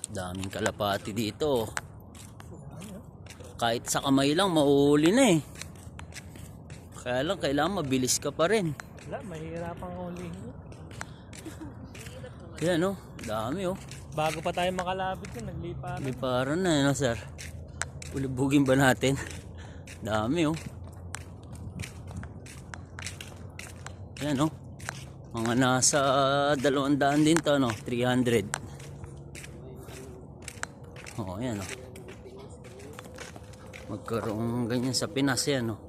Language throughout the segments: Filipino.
Daming kalapati dito. Kahit sa kamay lang mauuli na eh. Kaya lang kailangan mabilis ka pa rin. Wala, mahirapang ulihin. Yan oh, dami oh. Bago pa tayo makalapit yun, nagliparan. Liparan na yun oh, sir. Ulibugin ba natin? Dami oh. Yan oh. Mga nasa 200 din to no, 300. Oh, yan oh. Magkaroon ganyan sa Pinas yan oh.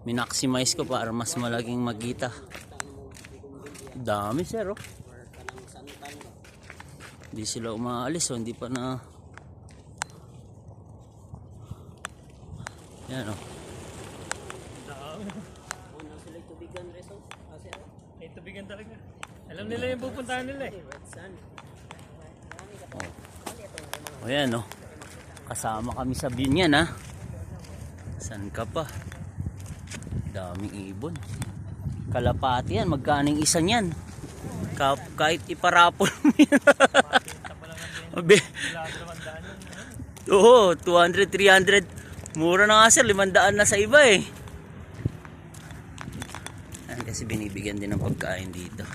Minaximize ko para mas malaking magkita. Dami sir oh. Hindi sila umaalis oh, hindi pa na. Yan oh. May tubigan talaga. Alam nila yung pupuntahan nila eh. O yan o. Kasama kami sa binyan ha. San ka pa? Daming ibon. Kalapati yan. Magkaning isa niyan. Kahit iparapol mo yan. Oo, 200, 300. Mura na nga sir. 500 na sa iba eh. Kasi binibigyan din ng pagkain dito.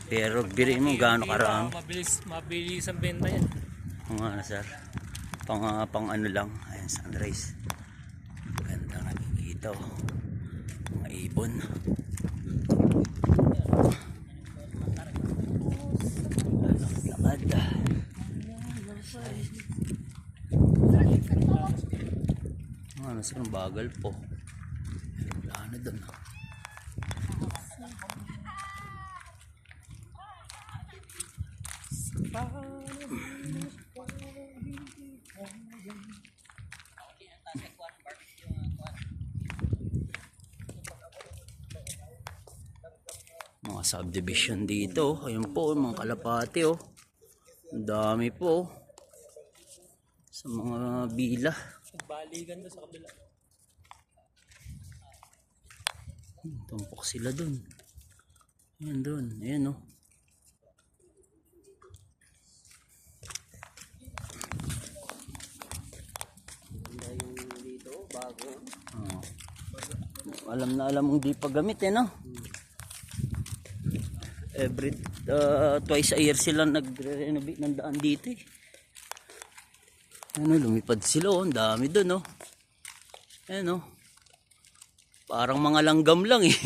Pero biriin mo gaano karami. Mabilis ang benta yan. Mga sir. Pang ano lang. Ayan, sunrise. Ganda nakikita oh. Mga ibon. Lakad. Ano sir, ang bagal po. Wala na doon. Mga subdivision dito. Ayun po, mga kalapati oh. Ang dami po. Sa mga bila. Baligan doon sa kabila. Tumpok sila dun. Ayan dun. Ayan oh. Oh. Alam na alam mong di pa gamit eh no. Every twice a year sila nagre-renovate ng daan dito eh. Ano, lumipad sila oh. Ang dami dun oh. Ayan oh. Parang mga langgam lang eh.